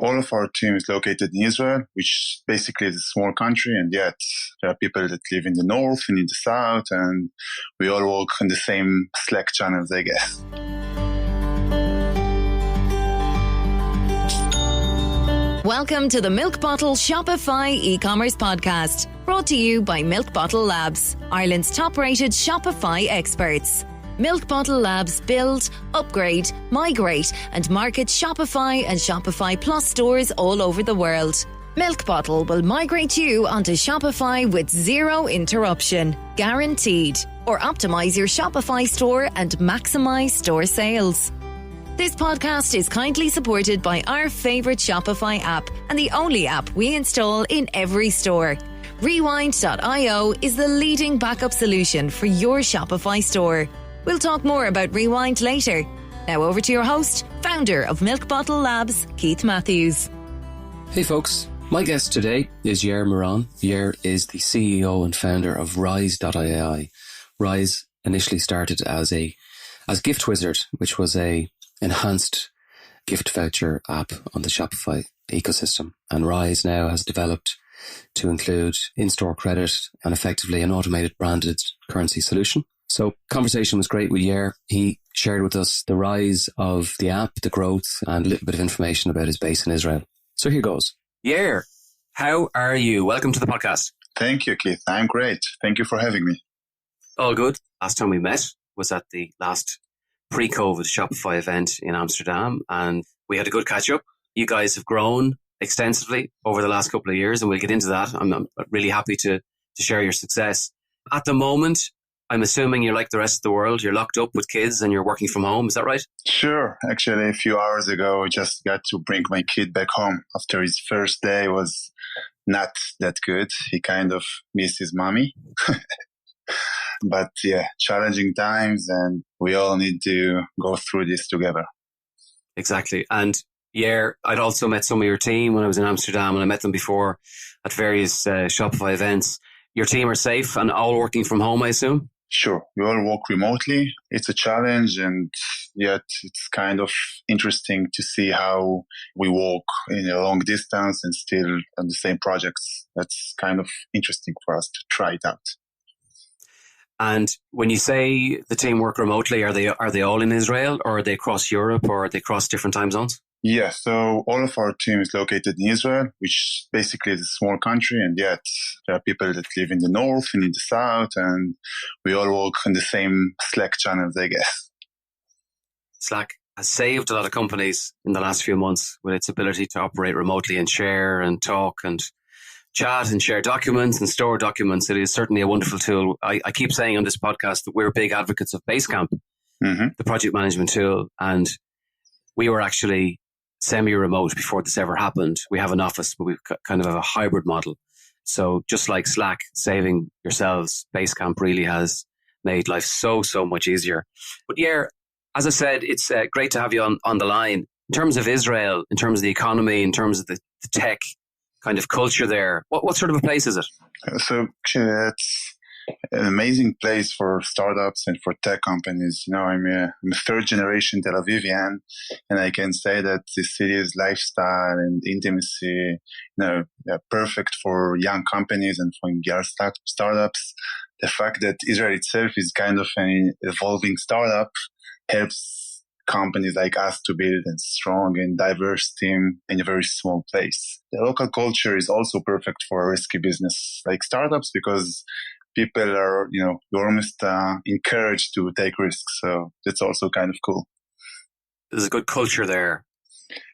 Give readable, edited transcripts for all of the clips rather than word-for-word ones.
All of our team is located in Israel, which basically is a small country, and yet there are people that live in the north and in the south, and we all work in the same Slack channels, I guess. Welcome to the Milk Bottle Shopify e-commerce podcast, brought to you by Milk Bottle Labs, Ireland's top-rated Shopify experts. Milk Bottle Labs build, upgrade, migrate and market Shopify and Shopify Plus stores all over the world. Milk Bottle will migrate you onto Shopify with zero interruption, guaranteed, or optimize your Shopify store and maximize store sales. This podcast is kindly supported by our favorite Shopify app and the only app we install in every store. Rewind.io is the leading backup solution for your Shopify store. We'll talk more about Rewind later. Now over to your host, founder of Milk Bottle Labs, Keith Matthews. Hey folks, my guest today is Yair Miron. Yair is the CEO and founder of Rise.ai. Rise initially started as Gift Wizard, which was a enhanced gift voucher app on the Shopify ecosystem. And Rise now has developed to include in-store credit and effectively an automated branded currency solution. So conversation was great with Yair. He shared with us the rise of the app, the growth, and a little bit of information about his base in Israel. So here goes. Yair, how are you? Welcome to the podcast. Thank you, Keith. I'm great. Thank you for having me. All good. Last time we met was at the last pre-COVID Shopify event in Amsterdam, and we had a good catch up. You guys have grown extensively over the last couple of years, and we'll get into that. I'm really happy to share your success. At the moment, I'm assuming you're like the rest of the world. You're locked up with kids and you're working from home. Is that right? Sure. Actually, a few hours ago, I just got to bring my kid back home after his first day was not that good. He kind of missed his mommy. But yeah, challenging times, and we all need to go through this together. Exactly. And Yair, I'd also met some of your team when I was in Amsterdam, and I met them before at various Shopify events. Your team are safe and all working from home, I assume? Sure. We all work remotely. It's a challenge, and yet it's kind of interesting to see how we work in a long distance and still on the same projects. That's kind of interesting for us to try it out. And when you say the team work remotely, are they all in Israel, or are they across Europe, or are they across different time zones? Yeah, so all of our team is located in Israel, which basically is a small country, and yet there are people that live in the north and in the south, and we all work in the same Slack channels, I guess. Slack has saved a lot of companies in the last few months with its ability to operate remotely and share and talk and chat and share documents and store documents. It is certainly a wonderful tool. I keep saying on this podcast that we're big advocates of Basecamp, the project management tool, and we were actually semi-remote before this ever happened. We have an office, but we kind of have a hybrid model. So just like Slack saving yourselves, Basecamp really has made life so much easier. But yeah, as I said, it's great to have you on the line. In terms of Israel, in terms of the economy, in terms of the tech kind of culture there, what sort of a place is it? So actually, it's an amazing place for startups and for tech companies. You know, I'm a third generation Tel Avivian, and I can say that the city's lifestyle and intimacy, they're perfect for young companies and for young startups. The fact that Israel itself is kind of an evolving startup helps companies like us to build a strong and diverse team in a very small place. The local culture is also perfect for a risky business like startups because people are, you're almost encouraged to take risks. So that's also kind of cool. There's a good culture there.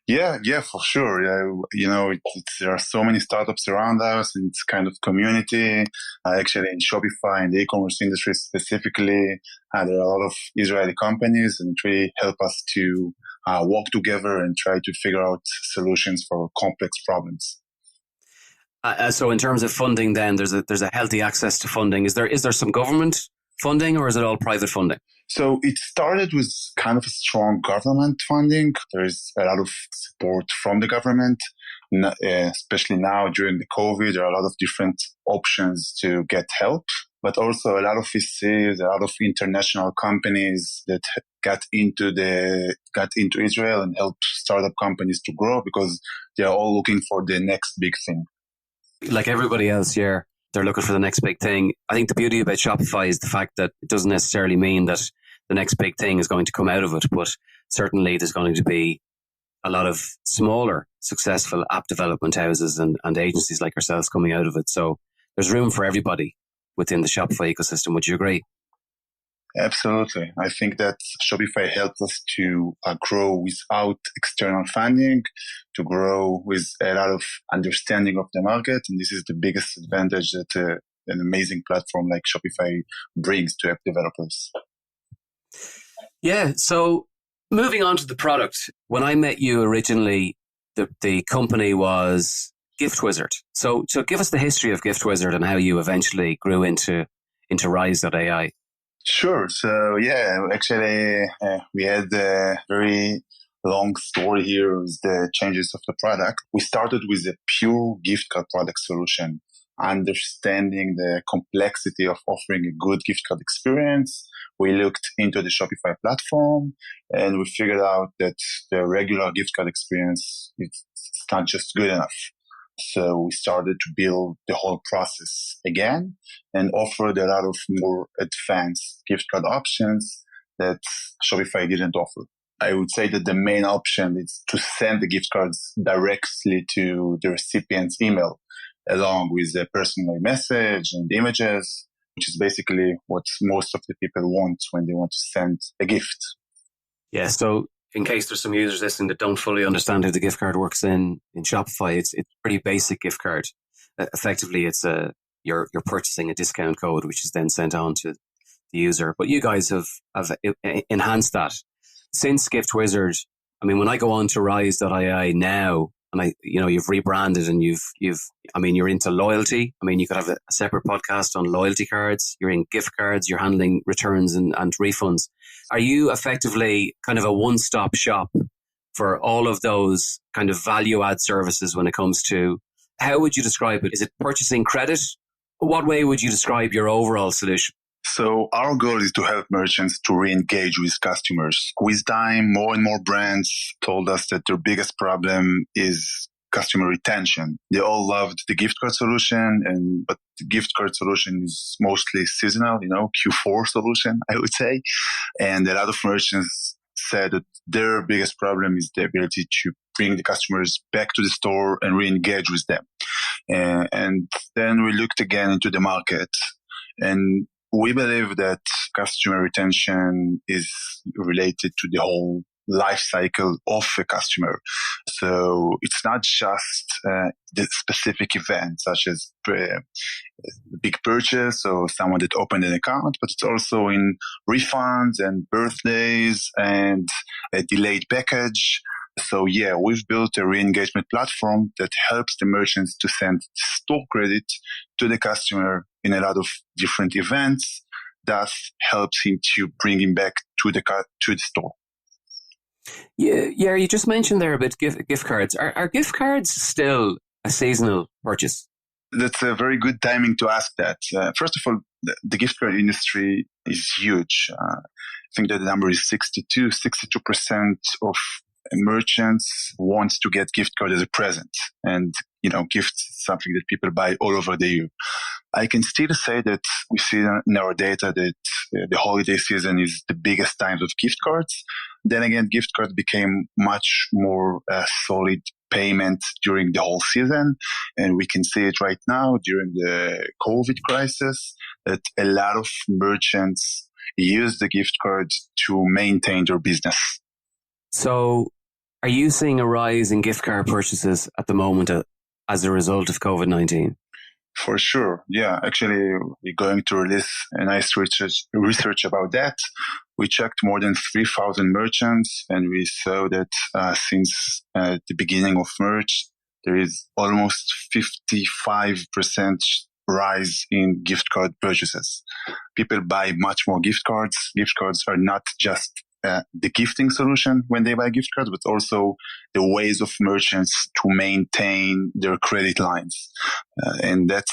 Yeah, for sure. Yeah, there are so many startups around us, and it's kind of community. Actually, in Shopify and the e-commerce industry specifically, there are a lot of Israeli companies, and it really help us to work together and try to figure out solutions for complex problems. So in terms of funding, then there's a healthy access to funding. Is there some government funding, or is it all private funding? So it started with kind of a strong government funding. There is a lot of support from the government, especially now during the COVID. There are a lot of different options to get help. but also a lot of VCs, a lot of international companies that got into Israel and helped startup companies to grow because they are all looking for the next big thing. Like everybody else, yeah, they're looking for the next big thing. I think the beauty about Shopify is the fact that it doesn't necessarily mean that the next big thing is going to come out of it, but certainly there's going to be a lot of smaller, successful app development houses and agencies like ourselves coming out of it. So there's room for everybody within the Shopify ecosystem. Would you agree? Absolutely. I think that Shopify helps us to grow without external funding, to grow with a lot of understanding of the market. And this is the biggest advantage that an amazing platform like Shopify brings to app developers. Yeah. So moving on to the product, when I met you originally, the company was Gift Wizard. So give us the history of Gift Wizard and how you eventually grew into Rise.ai. Sure. So yeah, actually, we had a very long story here with the changes of the product. We started with a pure gift card product solution, understanding the complexity of offering a good gift card experience. We looked into the Shopify platform and we figured out that the regular gift card experience is not just good enough. So we started to build the whole process again and offered a lot of more advanced gift card options that Shopify didn't offer. I would say that the main option is to send the gift cards directly to the recipient's email, along with a personal message and images, which is basically what most of the people want when they want to send a gift. Yeah, so in case there's some users listening that don't fully understand how the gift card works in Shopify, it's a pretty basic gift card. Effectively, it's you're purchasing a discount code, which is then sent on to the user. But you guys have enhanced that since Gift Wizard. I mean, when I go on to Rise.ai now, and you've rebranded and you're into loyalty. I mean, you could have a separate podcast on loyalty cards. You're in gift cards. You're handling returns and refunds. Are you effectively kind of a one-stop shop for all of those kind of value-add services when it comes to, how would you describe it? Is it purchasing credit? What way would you describe your overall solution? So our goal is to help merchants to re-engage with customers. With time, more and more brands told us that their biggest problem is customer retention. They all loved the gift card solution, but the gift card solution is mostly seasonal, Q4 solution, I would say. And a lot of merchants said that their biggest problem is the ability to bring the customers back to the store and re-engage with them. And then we looked again into the market, and we believe that customer retention is related to the whole life cycle of a customer. So it's not just the specific event, such as a big purchase or someone that opened an account, but it's also in refunds and birthdays and a delayed package. So yeah, we've built a re-engagement platform that helps the merchants to send store credit to the customer in a lot of different events. Thus helps him to bring him back to the store. Yeah, you just mentioned there about gift cards. Are gift cards still a seasonal purchase? That's a very good timing to ask that. First of all, the gift card industry is huge. I think that the number is 62% of merchants want to get gift card as a present. And, gift is something that people buy all over the year. I can still say that we see in our data that the holiday season is the biggest time of gift cards. Then again, gift cards became much more solid payment during the whole season. And we can see it right now during the COVID crisis that a lot of merchants use the gift cards to maintain their business. So are you seeing a rise in gift card purchases at the moment as a result of COVID-19? For sure. Yeah. Actually, we're going to release a nice research about that. We checked more than 3,000 merchants, and we saw that since the beginning of March, there is almost 55% rise in gift card purchases. People buy much more gift cards. Gift cards are not just the gifting solution when they buy gift cards, but also the ways of merchants to maintain their credit lines. And that's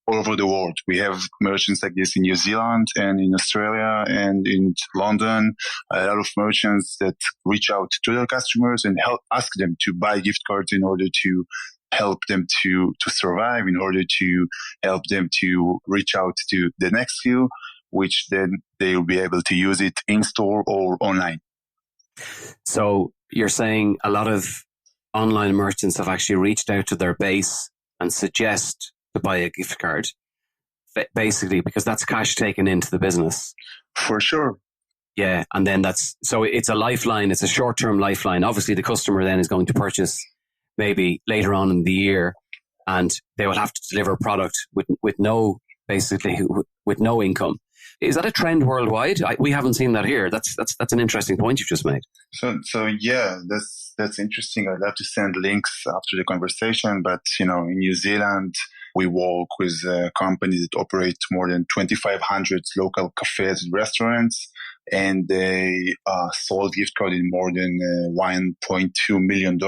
all over the world. We have merchants like this in New Zealand and in Australia and in London. A lot of merchants that reach out to their customers and ask them to buy gift cards in order to help them to survive, in order to help them to reach out to the next few, which then they will be able to use it in store or online. So you're saying a lot of online merchants have actually reached out to their base and suggest to buy a gift card, basically because that's cash taken into the business. For sure. Yeah, and then so it's a lifeline, it's a short-term lifeline. Obviously the customer then is going to purchase maybe later on in the year, and they will have to deliver a product with no income. Is that a trend worldwide? We haven't seen that here. That's an interesting point you've just made. So yeah, that's interesting. I'd love to send links after the conversation. But in New Zealand, we work with companies that operate more than 2,500 local cafes and restaurants, and they sold gift card in more than $1.2 million.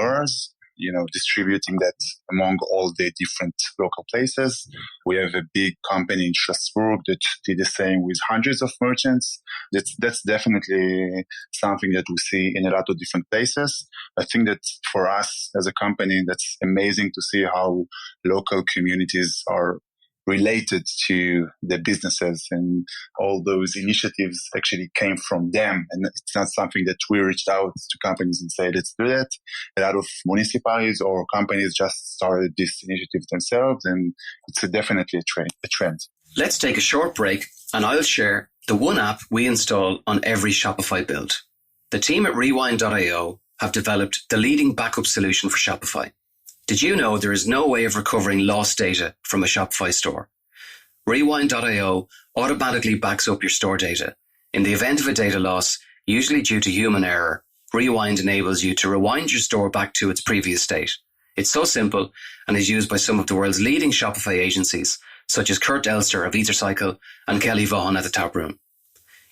Distributing that among all the different local places. We have a big company in Strasbourg that did the same with hundreds of merchants. That's definitely something that we see in a lot of different places. I think that for us as a company, that's amazing to see how local communities are related to the businesses, and all those initiatives actually came from them. And it's not something that we reached out to companies and said, let's do that. A lot of municipalities or companies just started this initiative themselves, and it's definitely a trend. Let's take a short break, and I'll share the one app we install on every Shopify build. The team at Rewind.io have developed the leading backup solution for Shopify. Did you know there is no way of recovering lost data from a Shopify store? Rewind.io automatically backs up your store data. In the event of a data loss, usually due to human error, Rewind enables you to rewind your store back to its previous state. It's so simple and is used by some of the world's leading Shopify agencies, such as Kurt Elster of EtherCycle and Kelly Vaughan at the Tap Room.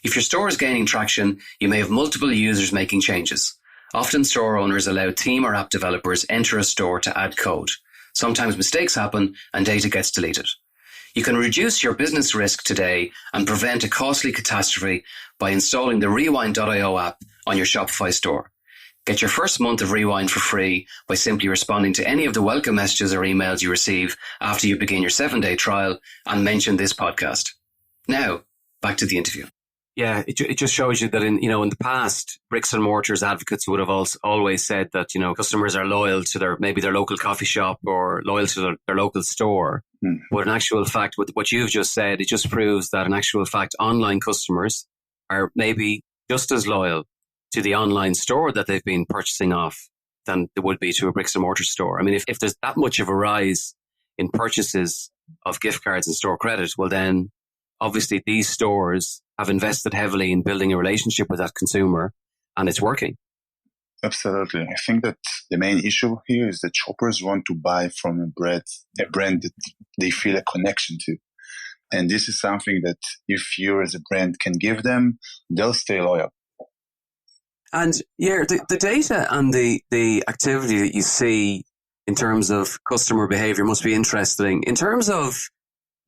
If your store is gaining traction, you may have multiple users making changes. Often store owners allow team or app developers enter a store to add code. Sometimes mistakes happen and data gets deleted. You can reduce your business risk today and prevent a costly catastrophe by installing the Rewind.io app on your Shopify store. Get your first month of Rewind for free by simply responding to any of the welcome messages or emails you receive after you begin your 7-day trial and mention this podcast. Now, back to the interview. Yeah, it just shows you that in the past, bricks and mortars advocates would have always said that, customers are loyal to their local coffee shop or loyal to their local store. But in actual fact, with what you've just said, it just proves that in actual fact, online customers are maybe just as loyal to the online store that they've been purchasing off than they would be to a bricks and mortar store. I mean, if there's that much of a rise in purchases of gift cards and store credit, well then obviously these stores have invested heavily in building a relationship with that consumer, and it's working. Absolutely. I think that the main issue here is that shoppers want to buy from a brand that they feel a connection to. And this is something that if you as a brand can give them, they'll stay loyal. And yeah, the data and the activity that you see in terms of customer behavior must be interesting. In terms of,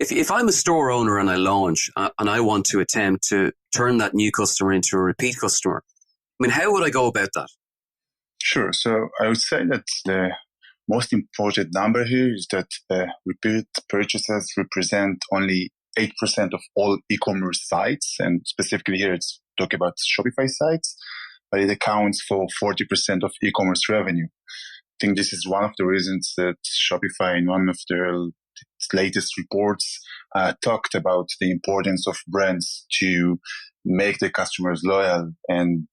if I'm a store owner and I launch and I want to attempt to turn that new customer into a repeat customer, I mean, how would I go about that? Sure. So I would say that the most important number here is that repeat purchases represent only 8% of all e-commerce sites. And specifically here, it's talking about Shopify sites, but it accounts for 40% of e-commerce revenue. I think this is one of the reasons that Shopify, in one of their latest reports, talked about the importance of brands to make the customers loyal and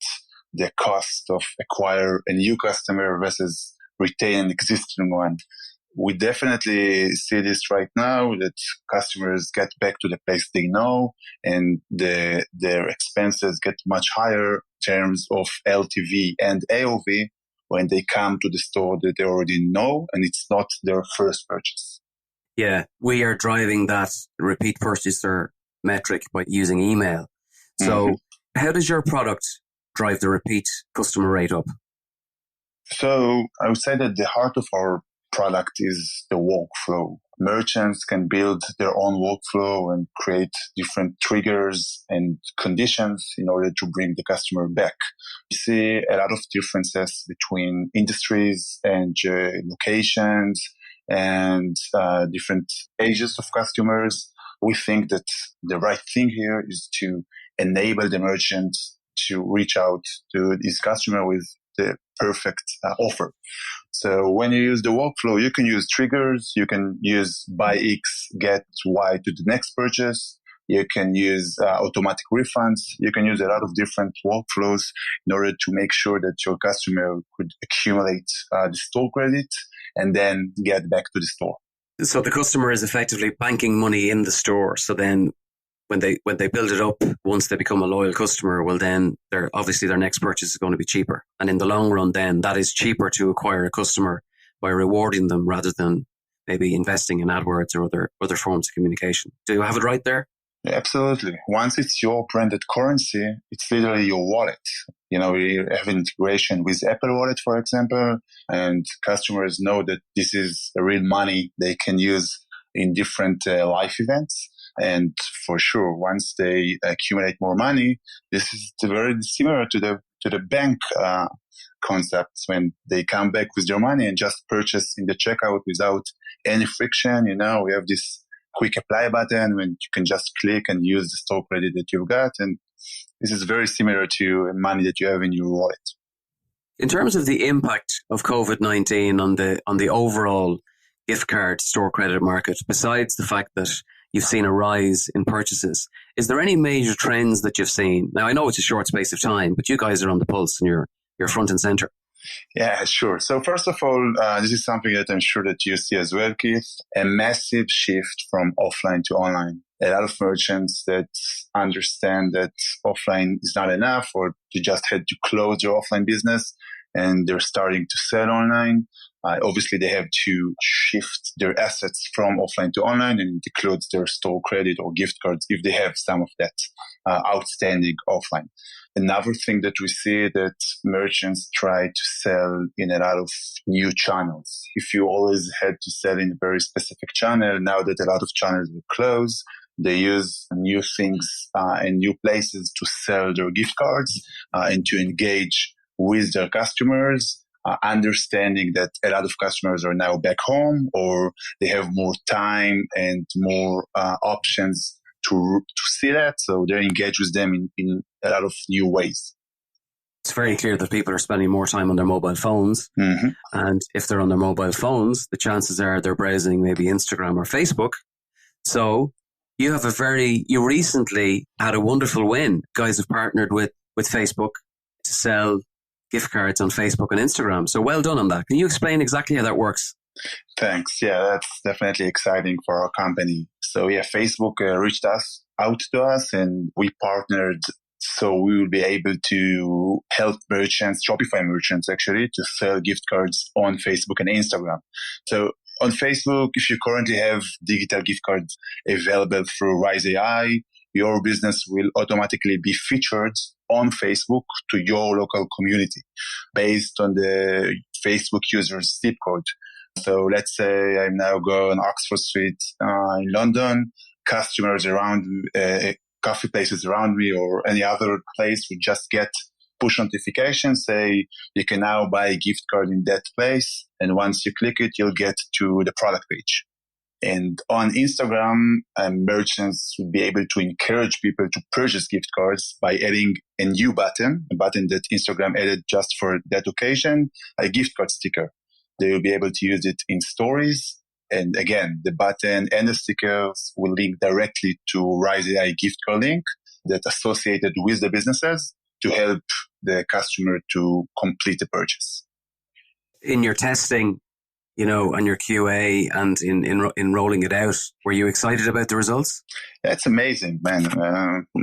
the cost of acquire a new customer versus retain an existing one. We definitely see this right now, that customers get back to the place they know, and their expenses get much higher in terms of LTV and AOV when they come to the store that they already know and it's not their first purchase. Yeah, we are driving that repeat purchaser metric by using email. So how does your product drive the repeat customer rate up? So I would say that the heart of our product is the workflow. merchants can build their own workflow and create different triggers and conditions in order to bring the customer back. We see a lot of differences between industries and locations and different ages of customers. We think that the right thing here is to enable the merchant to reach out to his customer with the perfect offer. So when you use the workflow, you can use triggers, you can use buy X, get Y to the next purchase, you can use automatic refunds, you can use a lot of different workflows in order to make sure that your customer could accumulate the store credit and then get back to the store. So the customer is effectively banking money in the store. So then when they build it up, once they become a loyal customer, well then their next purchase is going to be cheaper. And in the long run then that is cheaper to acquire a customer by rewarding them rather than maybe investing in AdWords or other forms of communication. Do you have it right there? Yeah, absolutely. Once it's your branded currency, it's literally your wallet. You know, we have integration with Apple Wallet, for example, and customers know that this is real money they can use in different life events. And for sure, once they accumulate more money, this is very similar to the bank concepts when they come back with their money and just purchase in the checkout without any friction. You know, we have this quick apply button when you can just click and use the store credit that you've got. And this is very similar to money that you have in your wallet. In terms of the impact of COVID-19 on the overall gift card store credit market, besides the fact that you've seen a rise in purchases, is there any major trends that you've seen? Now, I know it's a short space of time, but you guys are on the pulse and you're front and center. Yeah, sure. So first of all, this is something that I'm sure that you see as well, Keith, a massive shift from offline to online. A lot of merchants that understand that offline is not enough, or you just had to close your offline business and they're starting to sell online. Obviously, they have to shift their assets from offline to online, and it includes their store credit or gift cards if they have some of that outstanding offline. Another thing that we see that merchants try to sell in a lot of new channels. If you always had to sell in a very specific channel, now that a lot of channels are closed, they use new things and new places to sell their gift cards and to engage with their customers, understanding that a lot of customers are now back home or they have more time and more options to see that. So they engage with them in a lot of new ways. It's very clear that people are spending more time on their mobile phones. Mm-hmm. And if they're on their mobile phones, the chances are they're browsing maybe Instagram or Facebook. So you recently had a wonderful win. You guys have partnered with Facebook to sell gift cards on Facebook and Instagram. So well done on that. Can you explain exactly how that works? Thanks. Yeah, that's definitely exciting for our company. So yeah, Facebook reached out to us and we partnered so we will be able to help merchants, Shopify merchants actually, to sell gift cards on Facebook and Instagram. So on Facebook, if you currently have digital gift cards available through Rise.ai, your business will automatically be featured on Facebook to your local community based on the Facebook user's zip code. So let's say I'm now going on Oxford Street in London, customers around, coffee places around me or any other place would just get push notifications, say you can now buy a gift card in that place. And once you click it, you'll get to the product page. And on Instagram, merchants will be able to encourage people to purchase gift cards by adding a new button, a button that Instagram added just for that occasion, a gift card sticker. They will be able to use it in stories. And again, the button and the stickers will link directly to Rise.ai gift card link that's associated with the businesses to help the customer to complete the purchase. In your testing, and your QA and in rolling it out, were you excited about the results? That's amazing, man.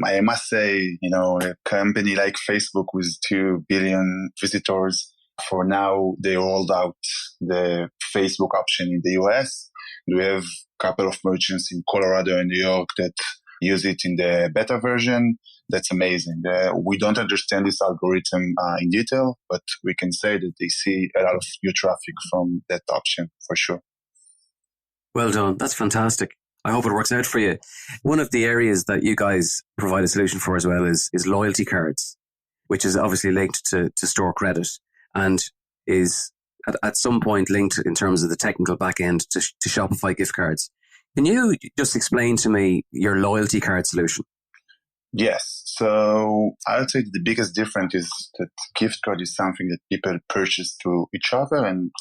I must say, a company like Facebook with 2 billion visitors, for now, they rolled out the Facebook option in the US. We have a couple of merchants in Colorado and New York that use it in the beta version. That's amazing. We don't understand this algorithm in detail, but we can say that they see a lot of new traffic from that option for sure. Well done. That's fantastic. I hope it works out for you. One of the areas that you guys provide a solution for as well is loyalty cards, which is obviously linked to store credit and is at some point linked in terms of the technical back end to Shopify gift cards. Can you just explain to me your loyalty card solution? Yes. So I would say that the biggest difference is that gift card is something that people purchase to each other, and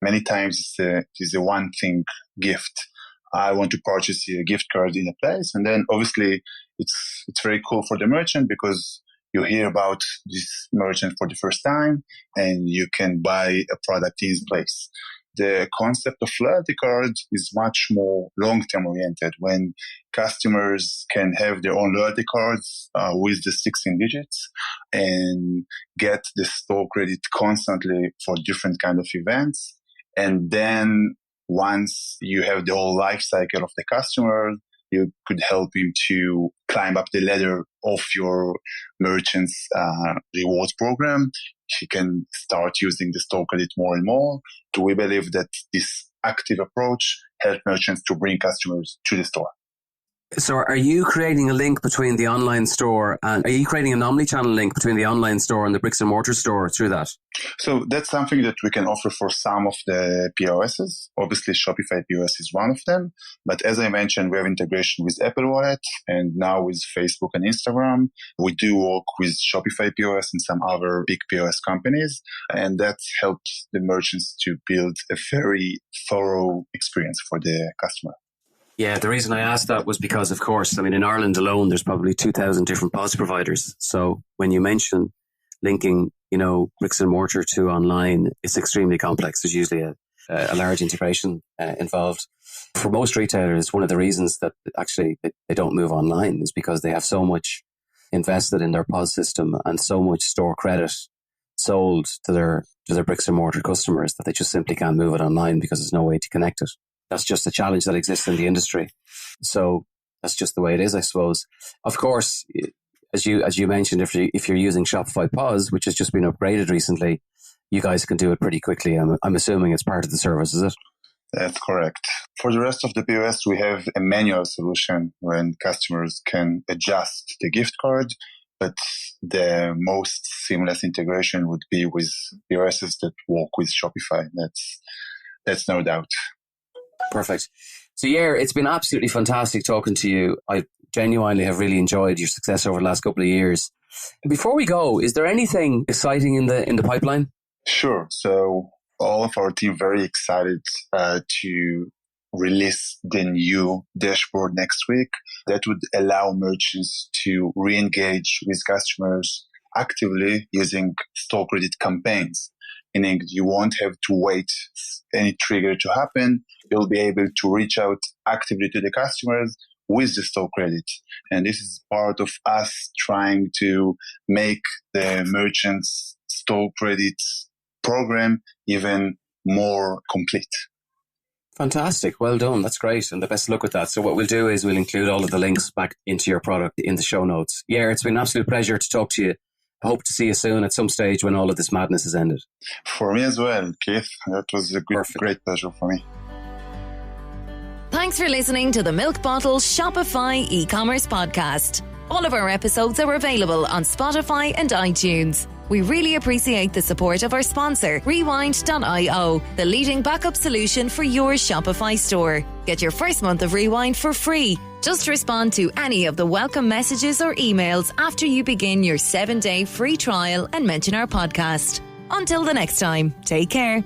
many times it's a one thing gift. I want to purchase a gift card in a place, and then obviously it's very cool for the merchant because you hear about this merchant for the first time and you can buy a product in his place. The concept of loyalty card is much more long-term oriented when customers can have their own loyalty cards with the 16 digits and get the store credit constantly for different kind of events. And then once you have the whole life cycle of the customer, you could help him to climb up the ladder of your merchant's rewards program. He can start using the store credit more and more. So we believe that this active approach helps merchants to bring customers to the store. So are you creating a link between the online store and are you creating an omni-channel link between the online store and the bricks and mortar store through that? So that's something that we can offer for some of the POSs. Obviously, Shopify POS is one of them. But as I mentioned, we have integration with Apple Wallet and now with Facebook and Instagram. We do work with Shopify POS and some other big POS companies. And that helps the merchants to build a very thorough experience for the customer. Yeah, the reason I asked that was because, of course, I mean, in Ireland alone, there's probably 2,000 different POS providers. So when you mention linking, bricks and mortar to online, it's extremely complex. There's usually a large integration involved. For most retailers, one of the reasons that actually they don't move online is because they have so much invested in their POS system and so much store credit sold to their bricks and mortar customers that they just simply can't move it online because there's no way to connect it. That's just a challenge that exists in the industry. So that's just the way it is, I suppose. Of course, as you mentioned, if you're using Shopify POS, which has just been upgraded recently, you guys can do it pretty quickly. I'm assuming it's part of the service, is it? That's correct. For the rest of the POS, we have a manual solution when customers can adjust the gift card, but the most seamless integration would be with POSs that work with Shopify. That's no doubt. Perfect. So, Yair, it's been absolutely fantastic talking to you. I genuinely have really enjoyed your success over the last couple of years. Before we go, is there anything exciting in the pipeline? Sure. So all of our team very excited to release the new dashboard next week that would allow merchants to re-engage with customers actively using store credit campaigns. Meaning you won't have to wait any trigger to happen. You'll be able to reach out actively to the customers with the store credit. And this is part of us trying to make the merchants' store credit program even more complete. Fantastic. Well done. That's great. And the best of luck with that. So what we'll do is we'll include all of the links back into your product in the show notes. Yeah, it's been an absolute pleasure to talk to you. I hope to see you soon at some stage when all of this madness has ended. For me as well, Keith. That was a great pleasure for me. Thanks for listening to the Milk Bottle Shopify e-commerce podcast. All of our episodes are available on Spotify and iTunes. We really appreciate the support of our sponsor, Rewind.io, the leading backup solution for your Shopify store. Get your first month of Rewind for free. Just respond to any of the welcome messages or emails after you begin your 7-day free trial and mention our podcast. Until the next time, take care.